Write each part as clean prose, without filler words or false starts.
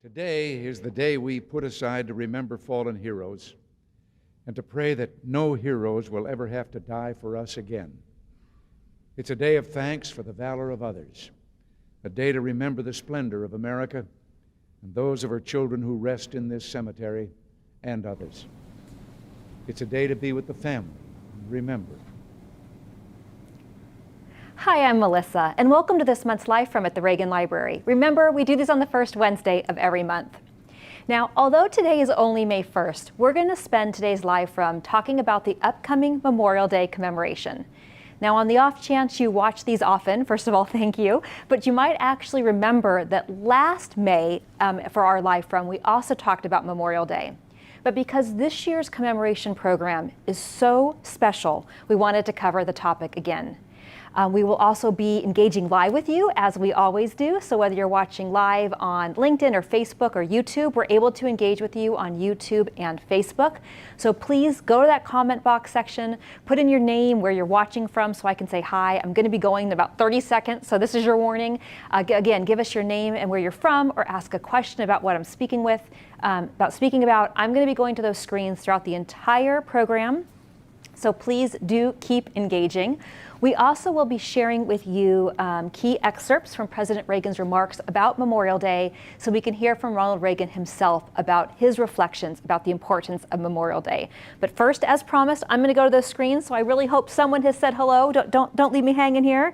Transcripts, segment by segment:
Today is the day we put aside to remember fallen heroes and to pray that no heroes will ever have to die for us again. It's a day of thanks for the valor of others, a day to remember the splendor of America and those of her children who rest in this cemetery and others. It's a day to be with the family and remember. Hi, I'm Melissa, and welcome to this month's Live From at the Reagan Library. Remember, we do these on the first Wednesday of every month. Now, although today is only May 1st, we're going to spend today's Live From talking about the upcoming Memorial Day commemoration. Now, on the off chance you watch these often, first of all, thank you, but you might actually remember that last May, for our Live From, we also talked about Memorial Day. But because this year's commemoration program is so special, we wanted to cover the topic again. We will also be engaging live with you, as we always do. So whether you're watching live on LinkedIn or Facebook or YouTube, we're able to engage with you on YouTube and Facebook. So please go to that comment box section, put in your name, where you're watching from, so I can say hi. I'm going to be going in about 30 seconds, so this is your warning. Again, give us your name and where you're from, or ask a question about what I'm speaking about. I'm going to be going to those screens throughout the entire program, so please do keep engaging. We also will be sharing with you key excerpts from President Reagan's remarks about Memorial Day, so we can hear from Ronald Reagan himself about his reflections about the importance of Memorial Day. But first, as promised, I'm going to go to those screens, so I really hope someone has said hello. Don't leave me hanging here.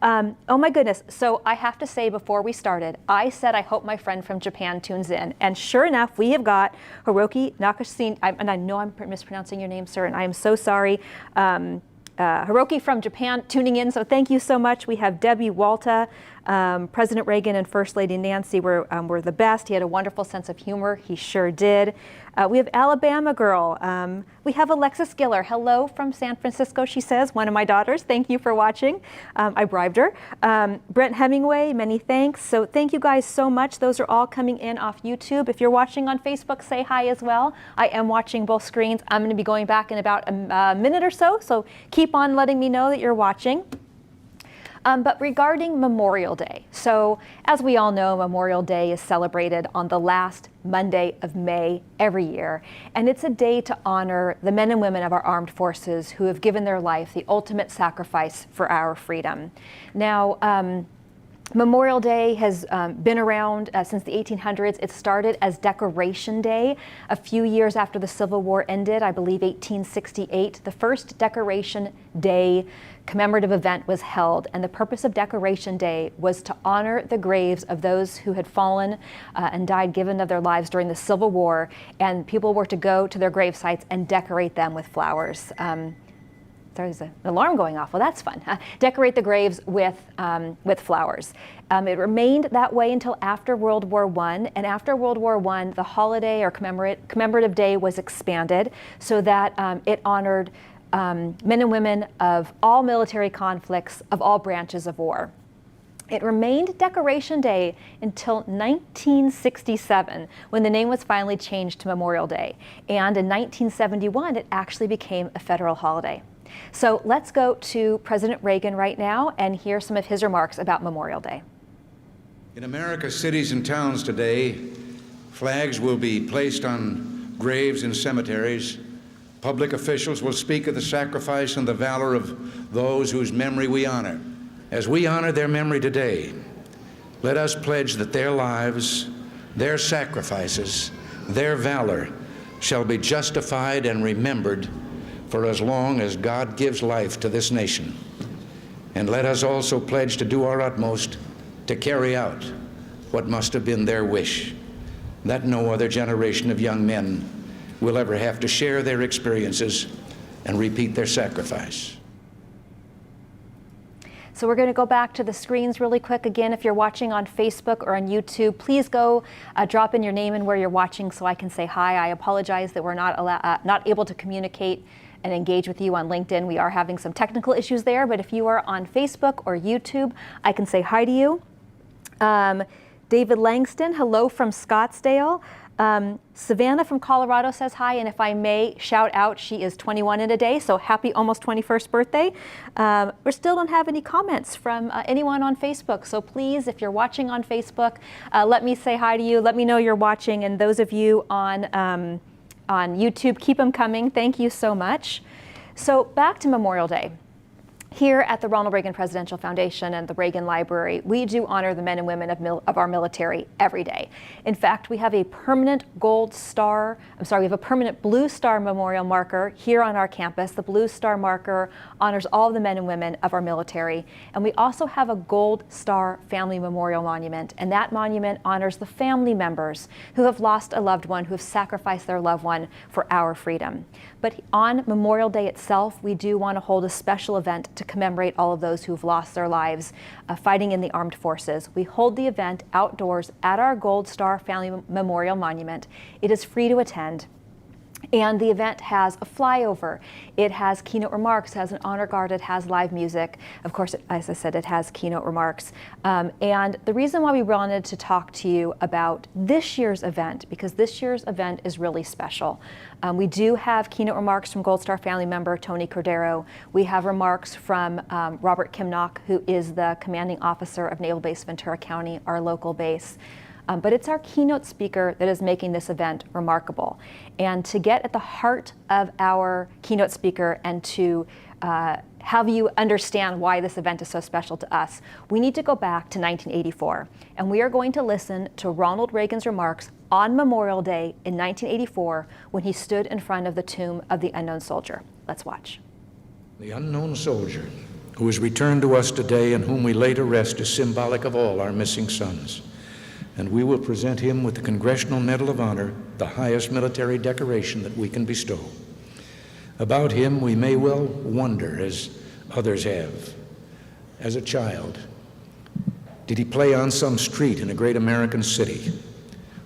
Oh my goodness, so I have to say before we started, I said I hope my friend from Japan tunes in, and sure enough, we have got Hiroki Nakashima, and I know I'm mispronouncing your name, sir, and I am so sorry. Hiroki from Japan tuning in, so thank you so much. We have Debbie Walta, President Reagan and First Lady Nancy were the best. He had a wonderful sense of humor. He sure did. We have Alabama Girl. We have Alexis Giller. Hello from San Francisco, she says, one of my daughters. Thank you for watching. I bribed her. Brent Hemingway, many thanks. So thank you guys so much. Those are all coming in off YouTube. If you're watching on Facebook, say hi as well. I am watching both screens. I'm going to be going back in about a minute or so, so keep on letting me know that you're watching. But regarding Memorial Day, so as we all know, Memorial Day is celebrated on the last Monday of May every year, and it's a day to honor the men and women of our armed forces who have given their life the ultimate sacrifice for our freedom. Now, Memorial Day has been around since the 1800s. It started as Decoration Day a few years after the Civil War ended, I believe 1868. The first Decoration Day commemorative event was held, and the purpose of Decoration Day was to honor the graves of those who had fallen and died given of their lives during the Civil War, and people were to go to their grave sites and decorate them with flowers. There's an alarm going off. Well, that's fun. Decorate the graves with flowers. It remained that way until after World War I, and after World War I, the holiday or commemorative day was expanded so that it honored men and women of all military conflicts, of all branches of war. It remained Decoration Day until 1967, when the name was finally changed to Memorial Day. And in 1971, it actually became a federal holiday. So let's go to President Reagan right now and hear some of his remarks about Memorial Day. In America's cities and towns today, flags will be placed on graves in cemeteries. Public officials will speak of the sacrifice and the valor of those whose memory we honor. As we honor their memory today, let us pledge that their lives, their sacrifices, their valor shall be justified and remembered for as long as God gives life to this nation. And let us also pledge to do our utmost to carry out what must have been their wish, that no other generation of young men will ever have to share their experiences and repeat their sacrifice. So we're going to go back to the screens really quick. Again, if you're watching on Facebook or on YouTube, please go drop in your name and where you're watching so I can say hi. I apologize that we're not able to communicate and engage with you on LinkedIn. We are having some technical issues there, but if you are on Facebook or YouTube, I can say hi to you. David Langston, hello from Scottsdale. Savannah from Colorado says hi, and if I may shout out, she is 21 in a day, so happy almost 21st birthday. We still don't have any comments from anyone on Facebook, so please, if you're watching on Facebook, let me say hi to you, let me know you're watching, and those of you on YouTube, keep them coming. Thank you so much. So back to Memorial Day. Here at the Ronald Reagan Presidential Foundation and the Reagan Library, we do honor the men and women of our military every day. In fact, we have a permanent we have a permanent Blue Star Memorial marker here on our campus. The Blue Star marker honors all of the men and women of our military. And we also have a Gold Star Family Memorial Monument, and that monument honors the family members who have lost a loved one, who have sacrificed their loved one for our freedom. But on Memorial Day itself, we do want to hold a special event to commemorate all of those who've lost their lives fighting in the armed forces. We hold the event outdoors at our Gold Star Family Memorial Monument. It is free to attend. And the event has a flyover. It has keynote remarks, has an honor guard, it has live music. Of course, as I said, it has keynote remarks. And the reason why we wanted to talk to you about this year's event, because this year's event is really special. We do have keynote remarks from Gold Star family member Tony Cordero. We have remarks from Robert Kimnock, who is the commanding officer of Naval Base Ventura County, our local base. But it's our keynote speaker that is making this event remarkable. And to get at the heart of our keynote speaker and to have you understand why this event is so special to us, we need to go back to 1984. And we are going to listen to Ronald Reagan's remarks on Memorial Day in 1984 when he stood in front of the tomb of the unknown soldier. Let's watch. The unknown soldier who is returned to us today and whom we lay to rest is symbolic of all our missing sons. And we will present him with the Congressional Medal of Honor, the highest military decoration that we can bestow. About him, we may well wonder, as others have. As a child, did he play on some street in a great American city?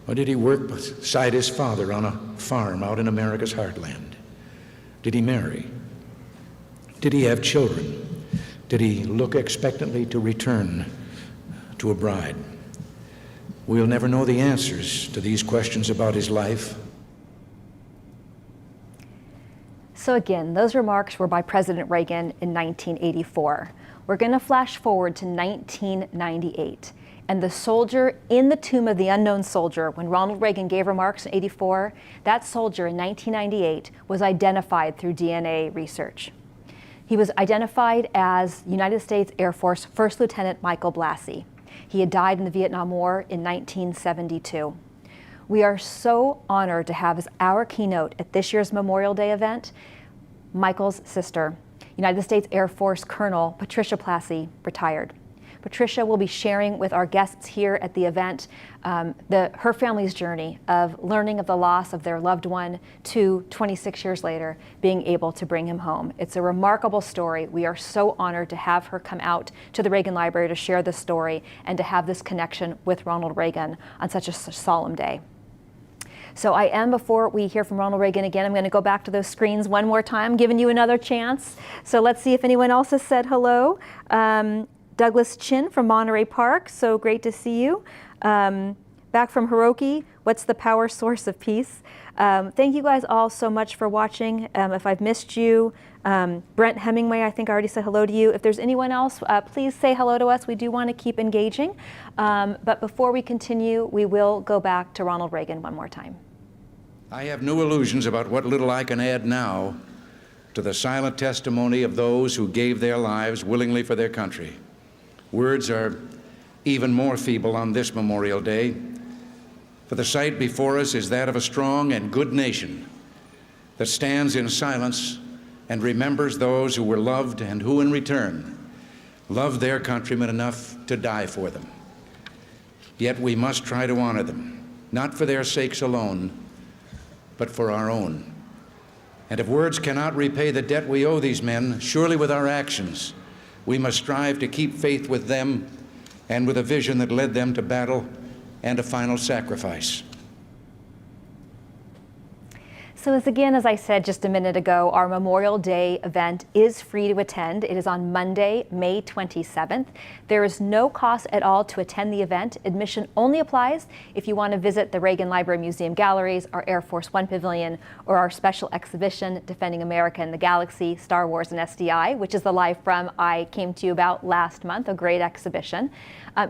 Or did he work beside his father on a farm out in America's heartland? Did he marry? Did he have children? Did he look expectantly to return to a bride? We'll never know the answers to these questions about his life. So again, those remarks were by President Reagan in 1984. We're going to flash forward to 1998. And the soldier in the tomb of the unknown soldier, when Ronald Reagan gave remarks in 84, that soldier in 1998 was identified through DNA research. He was identified as United States Air Force First Lieutenant Michael Blassie. He had died in the Vietnam War in 1972. We are so honored to have as our keynote at this year's Memorial Day event, Michael's sister, United States Air Force Colonel Patricia Blassie, retired. Patricia will be sharing with our guests here at the event her family's journey of learning of the loss of their loved one to 26 years later being able to bring him home. It's a remarkable story. We are so honored to have her come out to the Reagan Library to share this story and to have this connection with Ronald Reagan on such a solemn day. So I am, before we hear from Ronald Reagan again, I'm going to go back to those screens one more time, giving you another chance. So let's see if anyone else has said hello. Douglas Chin from Monterey Park, so great to see you. Back from Hiroki, what's the power source of peace? Thank you guys all so much for watching. If I've missed you, Brent Hemingway, I think I already said hello to you. If there's anyone else, please say hello to us. We do want to keep engaging. But before we continue, we will go back to Ronald Reagan one more time. I have no illusions about what little I can add now to the silent testimony of those who gave their lives willingly for their country. Words are even more feeble on this Memorial Day, for the sight before us is that of a strong and good nation that stands in silence and remembers those who were loved and who, in return, loved their countrymen enough to die for them. Yet we must try to honor them, not for their sakes alone, but for our own. And if words cannot repay the debt we owe these men, surely with our actions, we must strive to keep faith with them and with a vision that led them to battle and a final sacrifice. So as I said just a minute ago, our Memorial Day event is free to attend. It is on Monday, May 27th. There is no cost at all to attend the event. Admission only applies if you want to visit the Reagan Library Museum galleries, our Air Force One Pavilion, or our special exhibition, Defending America and the Galaxy, Star Wars and SDI, which is the live from I came to you about last month, a great exhibition.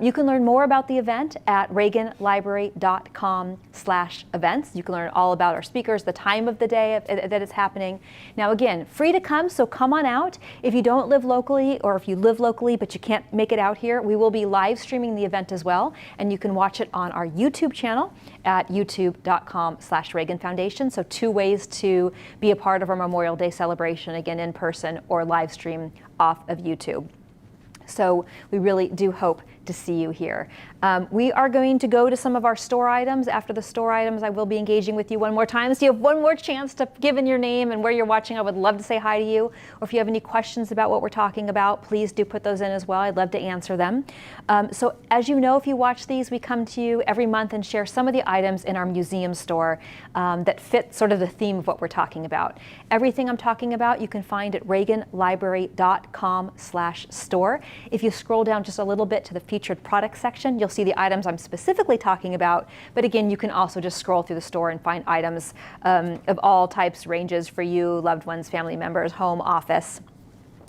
You can learn more about the event at reaganlibrary.com/events. You can learn all about our speakers, the time of the day that it's happening. Now again, free to come, so come on out. If you don't live locally, or if you live locally but you can't make it out here, we will be live streaming the event as well, and you can watch it on our YouTube channel at youtube.com/Reagan Foundation. So 2 ways to be a part of our Memorial Day celebration, again in person or live stream off of YouTube. So we really do hope to see you here. We are going to go to some of our store items. After the store items, I will be engaging with you one more time. So you have one more chance to give in your name and where you're watching. I would love to say hi to you. Or if you have any questions about what we're talking about, please do put those in as well. I'd love to answer them. So as you know, if you watch these, we come to you every month and share some of the items in our museum store that fit sort of the theme of what we're talking about. Everything I'm talking about, you can find at reaganlibrary.com/store. If you scroll down just a little bit to the featured products section, you'll see the items I'm specifically talking about. But again, you can also just scroll through the store and find items of all types, ranges for you, loved ones, family members, home, office.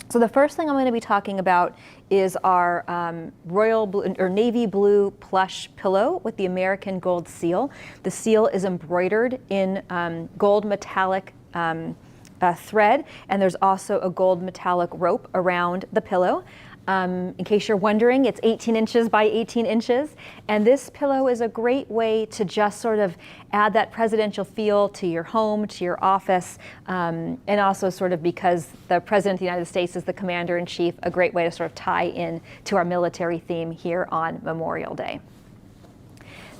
So the first thing I'm going to be talking about is our royal blue, or navy blue plush pillow with the American gold seal. The seal is embroidered in gold metallic thread, and there's also a gold metallic rope around the pillow. In case you're wondering, it's 18 inches by 18 inches. And this pillow is a great way to just sort of add that presidential feel to your home, to your office, and also sort of because the President of the United States is the Commander-in-Chief, a great way to sort of tie in to our military theme here on Memorial Day.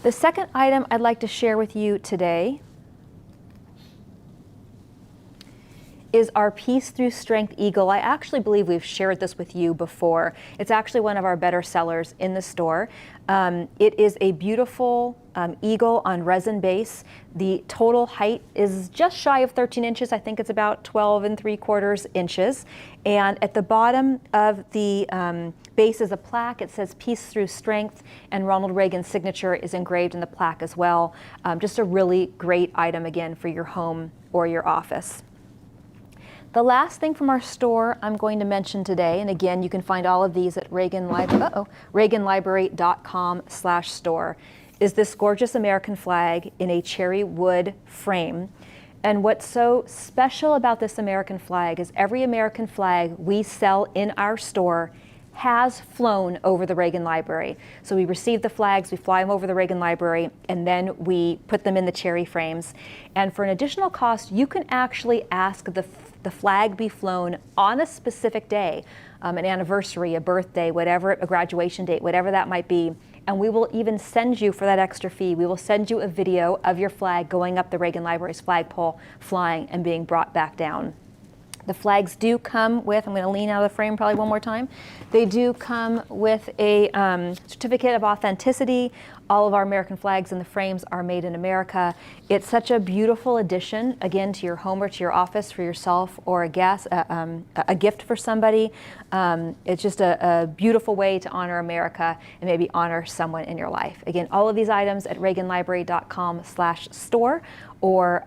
The second item I'd like to share with you today is our Peace Through Strength Eagle. I actually believe we've shared this with you before. It's actually one of our better sellers in the store. It is a beautiful eagle on resin base. The total height is just shy of 13 inches. I think it's about 12 3/4 inches. And at the bottom of the base is a plaque. It says Peace Through Strength, and Ronald Reagan's signature is engraved in the plaque as well. Just a really great item, again, for your home or your office. The last thing from our store I'm going to mention today, and again, you can find all of these at reaganlibrary.com/store, is this gorgeous American flag in a cherry wood frame. And what's so special about this American flag is every American flag we sell in our store has flown over the Reagan Library. So we receive the flags, we fly them over the Reagan Library, and then we put them in the cherry frames. And for an additional cost, you can actually ask the flag be flown on a specific day, an anniversary, a birthday, whatever, a graduation date, whatever that might be. And we will even send you, for that extra fee, we will send you a video of your flag going up the Reagan Library's flagpole, flying and being brought back down. The flags do come with, I'm going to lean out of the frame probably one more time, they do come with a certificate of authenticity. All of our American flags in the frames are made in America. It's such a beautiful addition, again, to your home or to your office for yourself or a guest, a gift for somebody. It's just a beautiful way to honor America and maybe honor someone in your life. Again, all of these items at reaganlibrary.com/store or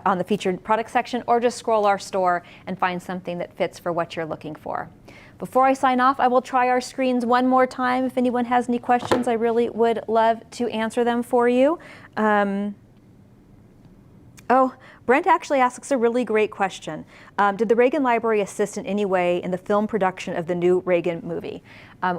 on the featured product section, or just scroll our store and find something that fits for what you're looking for. Before I sign off, I will try our screens one more time. If anyone has any questions, I really would love to answer them for you. Brent actually asks a really great question. Did the Reagan Library assist in any way in the film production of the new Reagan movie?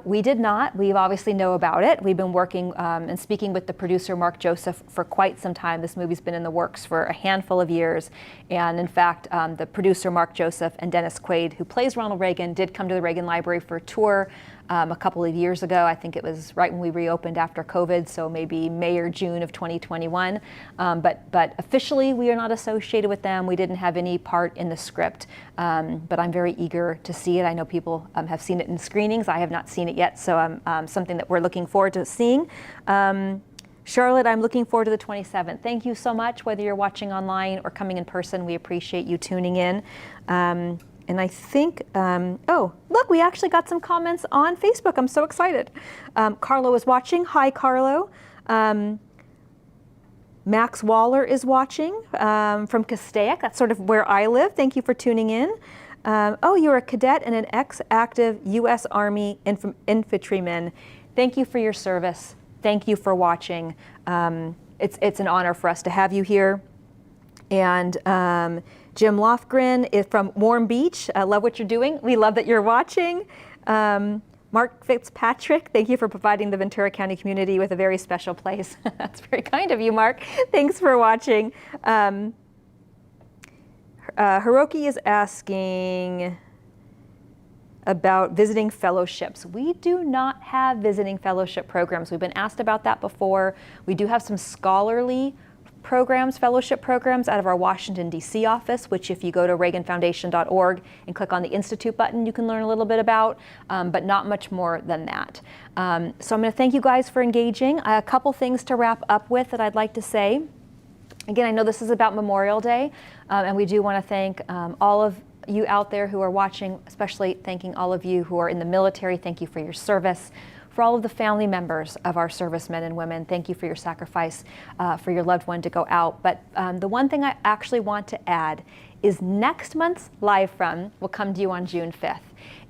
We did not. We obviously know about it. We've been working and speaking with the producer, Mark Joseph, for quite some time. This movie's been in the works for a handful of years. And in fact, the producer, Mark Joseph, and Dennis Quaid, who plays Ronald Reagan, did come to the Reagan Library for a tour a couple of years ago. I think it was right when we reopened after COVID, so maybe May or June of 2021. But officially, we are not associated with them. We didn't have any part in the script, but I'm very eager to see it. I know people have seen it in screenings. I have not seen it yet, so something that we're looking forward to seeing. Charlotte, I'm looking forward to the 27th. Thank you so much, whether you're watching online or coming in person. We appreciate you tuning in. And I think, oh, look, we actually got some comments on Facebook. I'm so excited. Carlo is watching. Hi, Carlo. Max Waller is watching from Castaic. That's sort of where I live. Thank you for tuning in. Oh, you're a cadet and an ex-active U.S. Army infantryman. Thank you for your service. Thank you for watching. It's an honor for us to have you here. And Jim Lofgren is from Warm Beach. I love what you're doing. We love that you're watching. Mark Fitzpatrick, thank you for providing the Ventura County community with a very special place. That's very kind of you, Mark. Thanks for watching. Hiroki is asking about visiting fellowships. We do not have visiting fellowship programs. We've been asked about that before. We do have some scholarly programs, fellowship programs out of our Washington, D.C. office, which if you go to reaganfoundation.org and click on the Institute button, you can learn a little bit about, but not much more than that. So I'm going to thank you guys for engaging. A couple things to wrap up with that I'd like to say. Again, I know this is about Memorial Day, and we do want to thank all of you out there who are watching, especially thanking all of you who are in the military. Thank you for your service. For all of the family members of our servicemen and women, thank you for your sacrifice for your loved one to go out. But the one thing I actually want to add is next month's Live From will come to you on June 5th.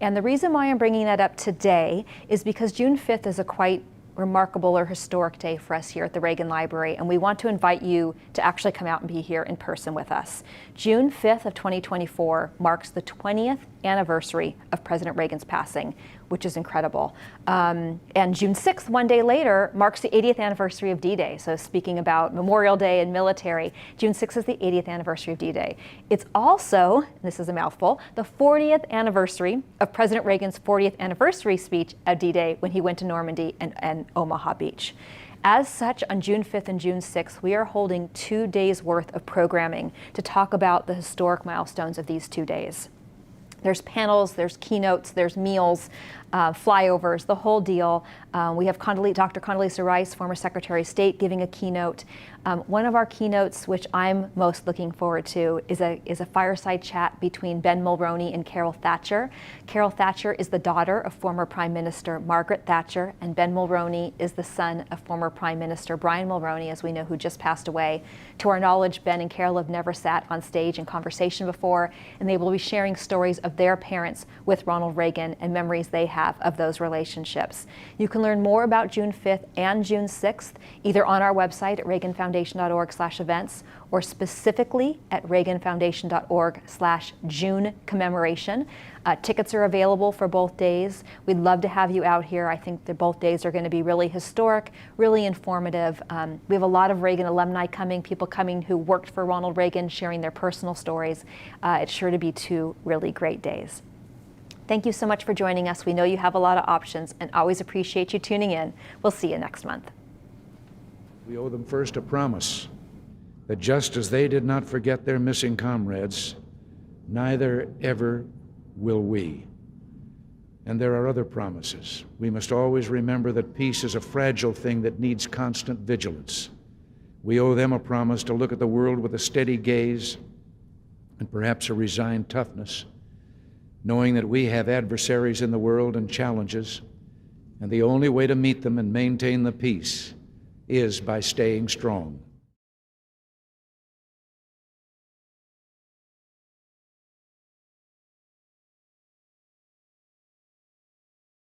And the reason why I'm bringing that up today is because June 5th is a quite remarkable or historic day for us here at the Reagan Library, and we want to invite you to actually come out and be here in person with us. June 5th of 2024 marks the 20th anniversary of President Reagan's passing, which is incredible. And June 6th, one day later, marks the 80th anniversary of D-Day. So speaking about Memorial Day and military, June 6th is the 80th anniversary of D-Day. It's also, this is a mouthful, the 40th anniversary of President Reagan's 40th anniversary speech at D-Day when he went to Normandy and Omaha Beach. As such, on June 5th and June 6th, we are holding 2 days worth of programming to talk about the historic milestones of these 2 days. There's panels, there's keynotes, there's meals, flyovers, the whole deal. We have Dr. Condoleezza Rice, former Secretary of State, giving a keynote. One of our keynotes, which I'm most looking forward to, is a fireside chat between Ben Mulroney and Carol Thatcher. Carol Thatcher is the daughter of former Prime Minister Margaret Thatcher, and Ben Mulroney is the son of former Prime Minister Brian Mulroney, as we know, who just passed away. To our knowledge, Ben and Carol have never sat on stage in conversation before, and they will be sharing stories of their parents with Ronald Reagan and memories they have of those relationships. You can learn more about June 5th and June 6th either on our website at reaganfoundation.org/events or specifically at reaganfoundation.org/June commemoration. Tickets are available for both days. We'd love to have you out here. I think that both days are going to be really historic, really informative. We have a lot of Reagan alumni coming, people coming who worked for Ronald Reagan, sharing their personal stories. It's sure to be 2 really great days. Thank you so much for joining us. We know you have a lot of options and always appreciate you tuning in. We'll see you next month. We owe them first a promise that just as they did not forget their missing comrades, neither ever will we. And there are other promises. We must always remember that peace is a fragile thing that needs constant vigilance. We owe them a promise to look at the world with a steady gaze and perhaps a resigned toughness, knowing that we have adversaries in the world and challenges, and the only way to meet them and maintain the peace is by staying strong.